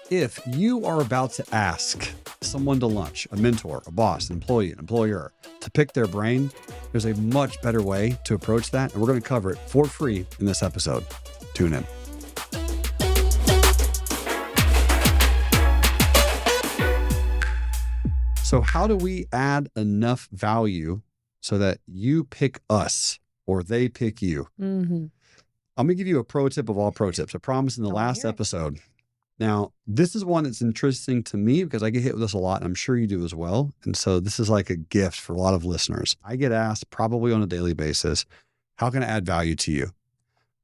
If you are about to ask someone to lunch, a mentor, a boss, an employee, an employer, to pick their brain, there's a much better way to approach that. And we're going to cover it for free in this episode. Tune in. So how do we add enough value so that you pick us or they pick you? Mm-hmm. I'm going to give you a pro tip of all pro tips. I promised in the last episode. Now, this is one that's interesting to me because I get hit with this a lot, and I'm sure you do as well. And so this is like a gift for a lot of listeners. I get asked probably on a daily basis, how can I add value to you?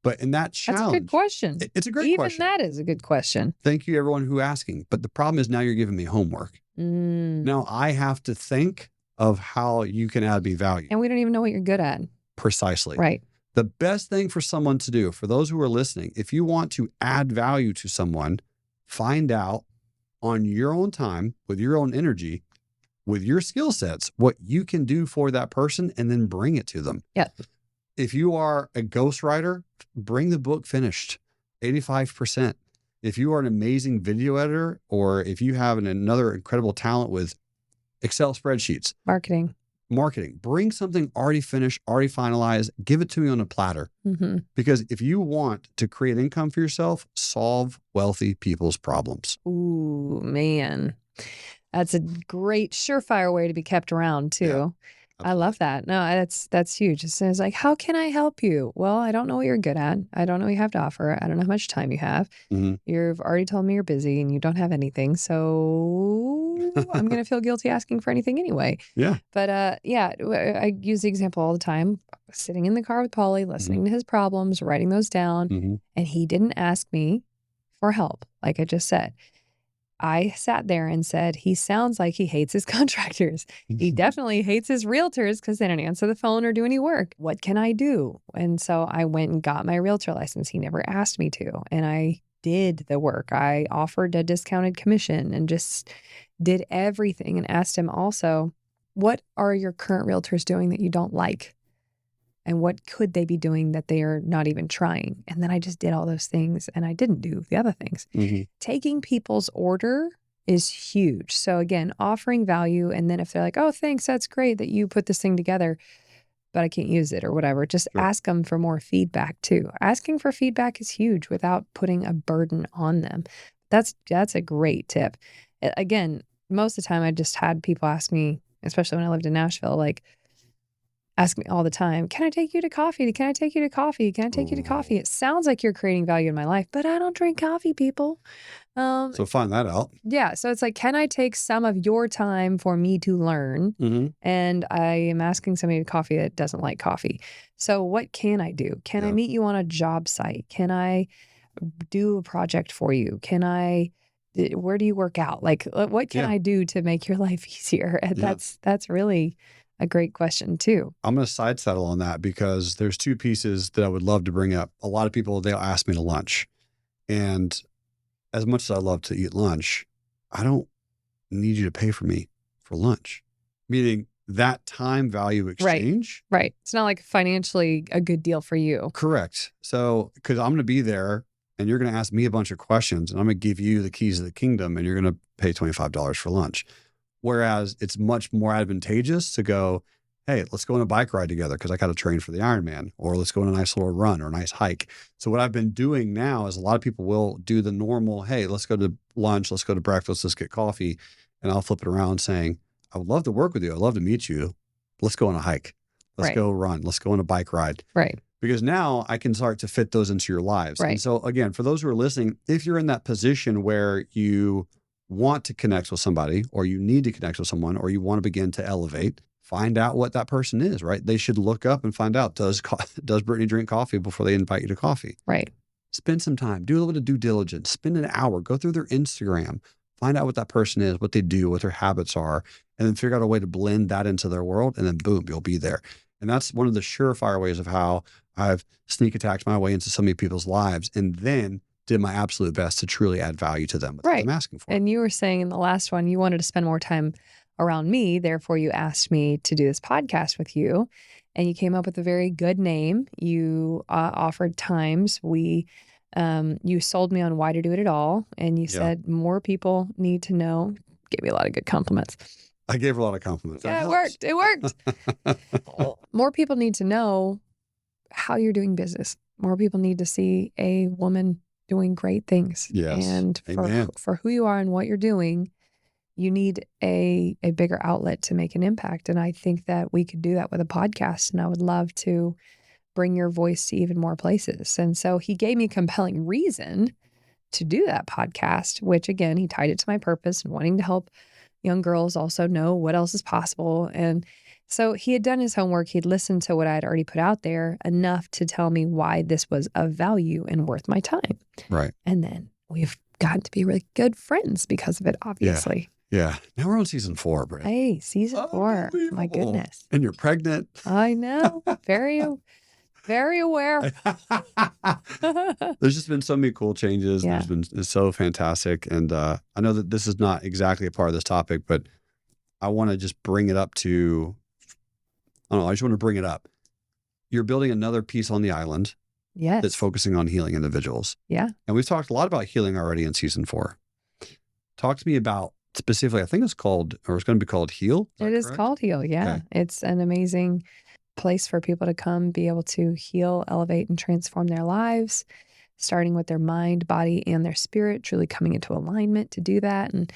But in that challenge, that's a good question. It's a great question. Even that is a good question. Thank you, everyone who asking. But the problem is now you're giving me homework. Now I have to think of how you can add me value. And we don't even know what you're good at. Precisely. Right. The best thing for someone to do, for those who are listening, if you want to add value to someone, find out on your own time, with your own energy, with your skill sets, what you can do for that person and then bring it to them. Yeah. If you are a ghostwriter, bring the book finished, 85%. If you are an amazing video editor, or if you have another incredible talent with Excel spreadsheets, marketing, bring something already finished, already finalized, give it to me on a platter. Mm-hmm. Because if you want to create income for yourself, solve wealthy people's problems. Ooh, man. That's a great surefire way to be kept around too. Yeah. I love that. No, that's huge. It says like, how can I help you? Well, I don't know what you're good at. I don't know what you have to offer. I don't know how much time you have. Mm-hmm. You've already told me you're busy and you don't have anything. So I'm going to feel guilty asking for anything anyway. Yeah. But I use the example all the time. Sitting in the car with Paulie, listening to his problems, writing those down. Mm-hmm. And he didn't ask me for help, like I just said. I sat there and said, he sounds like he hates his contractors. He definitely hates his realtors because they don't answer the phone or do any work. What can I do? And so I went and got my realtor license. He never asked me to. And I did the work. I offered a discounted commission and just did everything and asked him also, what are your current realtors doing that you don't like? And what could they be doing that they are not even trying? And then I just did all those things and I didn't do the other things. Mm-hmm. Taking people's order is huge. So again, offering value. And then if they're like, oh, thanks, that's great that you put this thing together, but I can't use it or whatever, just ask them for more feedback too. Asking for feedback is huge without putting a burden on them. That's a great tip. Again, most of the time I just had people ask me, especially when I lived in Nashville, like, ask me all the time, can I take you to coffee? Can I take you to coffee? Can I take you to coffee? It sounds like you're creating value in my life, but I don't drink coffee, people. So find that out. Yeah. So it's like, can I take some of your time for me to learn? Mm-hmm. And I am asking somebody to coffee that doesn't like coffee. So what can I do? Can I meet you on a job site? Can I do a project for you? Where do you work out? Like, what can I do to make your life easier? And that's really a great question too. I'm going to side settle on that because there's two pieces that I would love to bring up. A lot of people, they'll ask me to lunch. And as much as I love to eat lunch, I don't need you to pay for me for lunch. Meaning that time value exchange. Right. It's not like financially a good deal for you. Correct. So, because I'm going to be there and you're going to ask me a bunch of questions and I'm going to give you the keys of the kingdom and you're going to pay $25 for lunch. Whereas it's much more advantageous to go, hey, let's go on a bike ride together because I got to train for the Ironman, or let's go on a nice little run or a nice hike. So what I've been doing now is a lot of people will do the normal, hey, let's go to lunch, let's go to breakfast, let's get coffee. And I'll flip it around saying, I would love to work with you. I'd love to meet you. Let's go on a hike. Let's go run. Let's go on a bike ride. Right. Because now I can start to fit those into your lives. Right. And so again, for those who are listening, if you're in that position where you want to connect with somebody, or you need to connect with someone, or you want to begin to elevate, find out what that person is, right? They should look up and find out, does Britnie drink coffee before they invite you to coffee? Right. Spend some time, do a little bit of due diligence, spend an hour, go through their Instagram, find out what that person is, what they do, what their habits are, and then figure out a way to blend that into their world. And then boom, you'll be there. And that's one of the surefire ways of how I've sneak attacked my way into so many people's lives. And then did my absolute best to truly add value to them without them asking for it. And you were saying in the last one, you wanted to spend more time around me. Therefore, you asked me to do this podcast with you. And you came up with a very good name. You offered times. We You sold me on why to do it at all. And you said more people need to know. Gave me a lot of good compliments. I gave her a lot of compliments. Yeah, it worked. It worked. More people need to know how you're doing business. More people need to see a woman doing great things. Yes. And Amen. for who you are and what you're doing, you need a bigger outlet to make an impact. And I think that we could do that with a podcast. And I would love to bring your voice to even more places. And so he gave me a compelling reason to do that podcast, which again, he tied it to my purpose and wanting to help young girls also know what else is possible. And so he had done his homework. He'd listened to what I had already put out there enough to tell me why this was of value and worth my time. Right. And then we've gotten to be really good friends because of it, obviously. Yeah. Now we're on season 4, Britt. Hey, season 4. My goodness. And you're pregnant. I know. Very aware. There's just been so many cool changes. Yeah. It's so fantastic. And I know that this is not exactly a part of this topic, but I want to just bring it up to, I don't know, I just want to bring it up. You're building another piece on the island. Yes. That's focusing on healing individuals. Yeah. And we've talked a lot about healing already in season 4. Talk to me about specifically, I think it's called, or it's going to be called Heal. It is called Heal. Yeah. Okay. It's an amazing place for people to come, be able to heal, elevate, and transform their lives, starting with their mind, body, and their spirit, truly coming into alignment to do that. And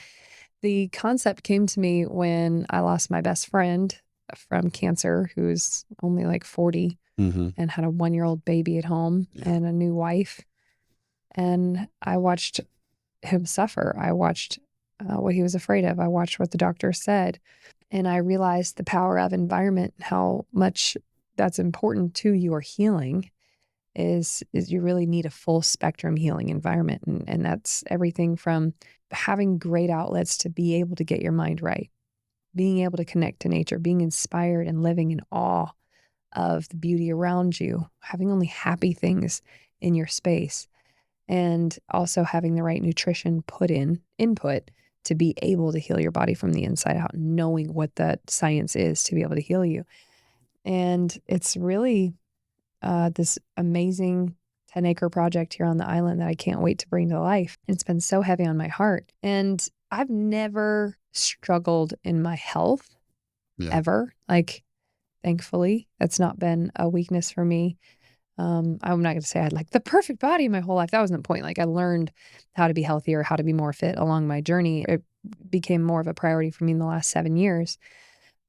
the concept came to me when I lost my best friend from cancer, who's only like 40 and had a 1-year-old baby at home and a new wife. And I watched him suffer. I watched what he was afraid of. I watched what the doctor said. And I realized the power of environment, how much that's important to your healing is you really need a full spectrum healing environment. And that's everything from having great outlets to be able to get your mind right, being able to connect to nature, being inspired and living in awe of the beauty around you, having only happy things in your space, and also having the right nutrition input to be able to heal your body from the inside out, knowing what that science is to be able to heal you. And it's really this amazing 10-acre project here on the island that I can't wait to bring to life. It's been so heavy on my heart. And I've never struggled in my health ever. Like, thankfully, that's not been a weakness for me. I'm not going to say I had like the perfect body my whole life. That wasn't the point. Like, I learned how to be healthier, how to be more fit along my journey. It became more of a priority for me in the last 7 years,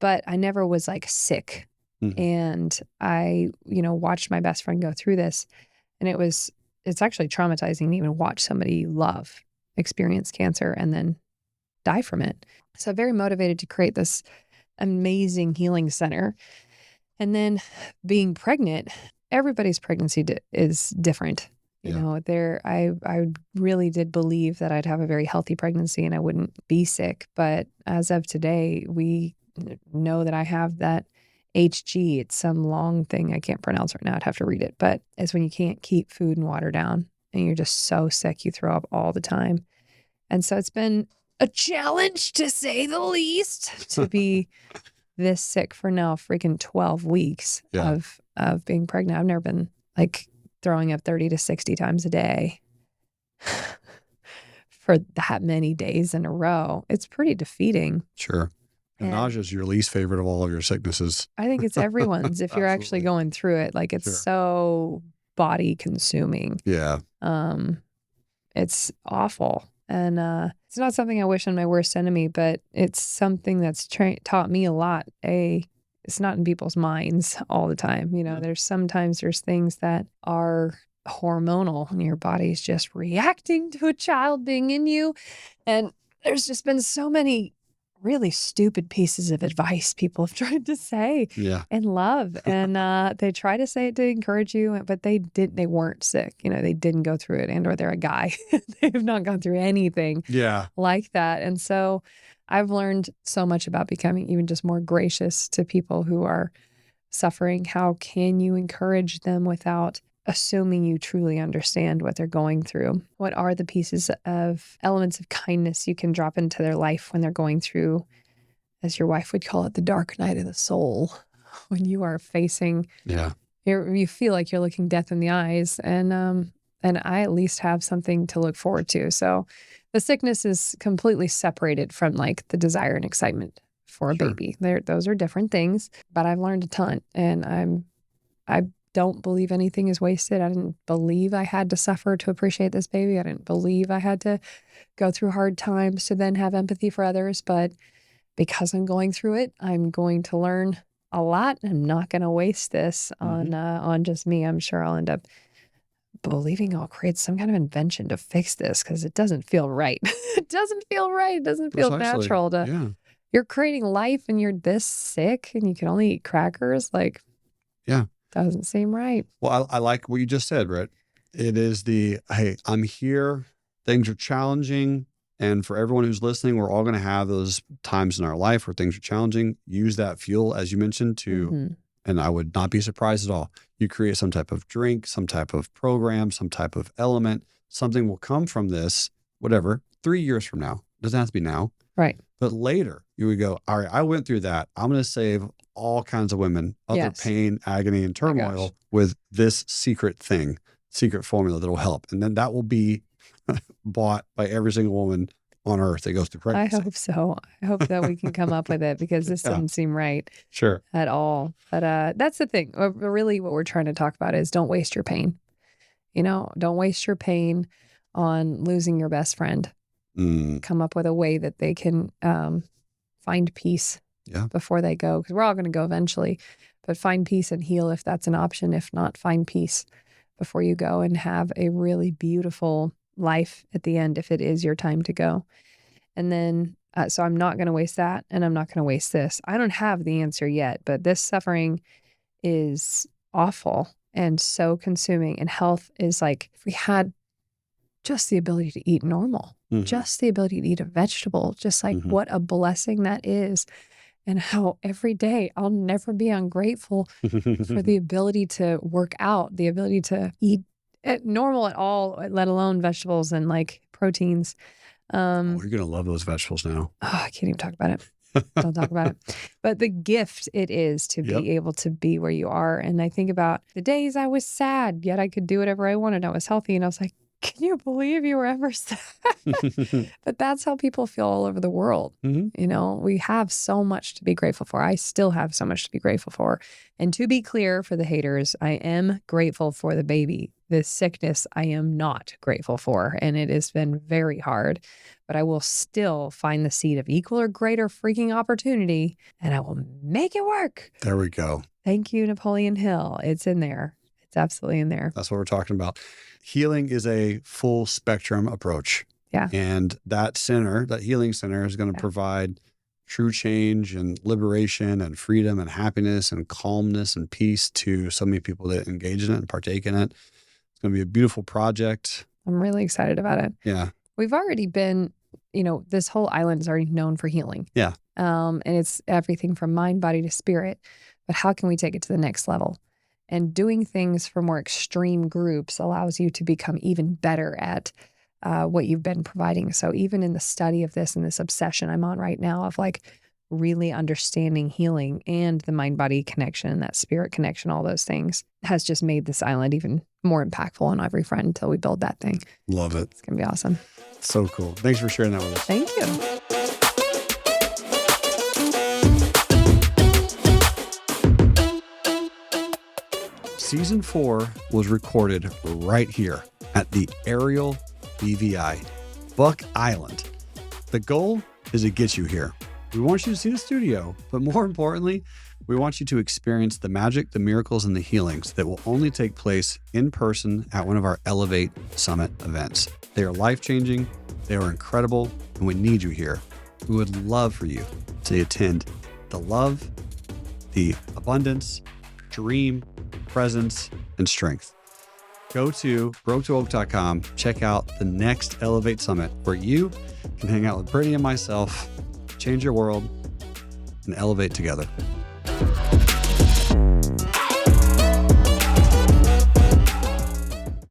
but I never was like sick. And I, watched my best friend go through this, and it's actually traumatizing to even watch somebody you love experience cancer and then die from it. So I'm very motivated to create this amazing healing center. And then being pregnant, everybody's pregnancy is different. I really did believe that I'd have a very healthy pregnancy and I wouldn't be sick. But as of today, we know that I have that HG. It's some long thing I can't pronounce right now. I'd have to read it. But it's when you can't keep food and water down and you're just so sick, you throw up all the time. And so it's been a challenge, to say the least, to be this sick for now freaking 12 weeks of being pregnant. I've never been like throwing up 30 to 60 times a day for that many days in a row. It's pretty defeating. Sure. And nausea is your least favorite of all of your sicknesses. I think it's everyone's if you're actually going through it. Like, it's so body consuming. Yeah. It's awful. And it's not something I wish on my worst enemy, but it's something that's taught me a lot. It's not in people's minds all the time. There's things that are hormonal and your body's just reacting to a child being in you. And there's just been so many really stupid pieces of advice people have tried to say and love. And they try to say it to encourage you, but they weren't sick. They didn't go through it, and or they're a guy. They have not gone through anything like that. And so I've learned so much about becoming even just more gracious to people who are suffering. How can you encourage them without assuming you truly understand what they're going through? What are the pieces of elements of kindness you can drop into their life when they're going through, as your wife would call it, the dark night of the soul, when you are facing, you feel like you're looking death in the eyes. And and I at least have something to look forward to. So the sickness is completely separated from like the desire and excitement for a baby. Those are different things, but I've learned a ton, and I don't believe anything is wasted. I didn't believe I had to suffer to appreciate this baby. I didn't believe I had to go through hard times to then have empathy for others. But because I'm going through it, I'm going to learn a lot. I'm not going to waste this on just me. I'm sure I'll end up believing I'll create some kind of invention to fix this because it doesn't feel right. It doesn't feel right. It doesn't feel natural to. You're creating life and you're this sick and you can only eat crackers. Like, doesn't seem right. Well, I like what you just said, Britt. It is hey, I'm here. Things are challenging. And for everyone who's listening, we're all going to have those times in our life where things are challenging. Use that fuel, as you mentioned, and I would not be surprised at all. You create some type of drink, some type of program, some type of element. Something will come from this, whatever, 3 years from now. It doesn't have to be now. Right. But later, you would go, all right, I went through that. I'm going to save all kinds of women of their pain, agony, and turmoil with this secret formula that will help. And then that will be bought by every single woman on earth that goes through pregnancy. I hope so. I hope that we can come up with it because this doesn't seem right at all. But that's the thing. Really what we're trying to talk about is don't waste your pain. Don't waste your pain on losing your best friend. Come up with a way that they can find peace before they go, because we're all going to go eventually, but find peace and heal if that's an option. If not, find peace before you go and have a really beautiful life at the end if it is your time to go. And then, so I'm not going to waste that, and I'm not going to waste this. I don't have the answer yet, but this suffering is awful and so consuming. And health is like, if we had just the ability to eat normal, just the ability to eat a vegetable, just like what a blessing that is. And how every day I'll never be ungrateful for the ability to work out, the ability to eat normal at all, let alone vegetables and like proteins. You're going to love those vegetables now. Oh, I can't even talk about it. Don't talk about it. But the gift it is to be able to be where you are. And I think about the days I was sad, yet I could do whatever I wanted. I was healthy. And I was like, can you believe you were ever sad? But that's how people feel all over the world. We have so much to be grateful for. I still have so much to be grateful for. And to be clear for the haters, I am grateful for the baby. This sickness, I am not grateful for. And it has been very hard. But I will still find the seed of equal or greater freaking opportunity, and I will make it work. There we go. Thank you, Napoleon Hill. It's in there. It's absolutely in there. That's what we're talking about. Healing is a full spectrum approach. Yeah. And that healing center is going to provide true change and liberation and freedom and happiness and calmness and peace to so many people that engage in it and partake in it. It's going to be a beautiful project. I'm really excited about it. Yeah. We've already been, this whole island is already known for healing. Yeah. And it's everything from mind, body to spirit. But how can we take it to the next level? And doing things for more extreme groups allows you to become even better at what you've been providing. So even in the study of this and this obsession I'm on right now of like really understanding healing and the mind-body connection, that spirit connection, all those things has just made this island even more impactful on every front until we build that thing. Love it. It's going to be awesome. So cool. Thanks for sharing that with us. Thank you. Season 4 was recorded right here at the Ariel BVI, Buck Island. The goal is to get you here. We want you to see the studio, but more importantly, we want you to experience the magic, the miracles, and the healings that will only take place in person at one of our Elevate Summit events. They are life-changing, they are incredible, and we need you here. We would love for you to attend the love, the abundance, dream, presence, and strength. Go to broketoowoke.com, check out the next Elevate Summit where you can hang out with Britnie and myself, change your world, and elevate together.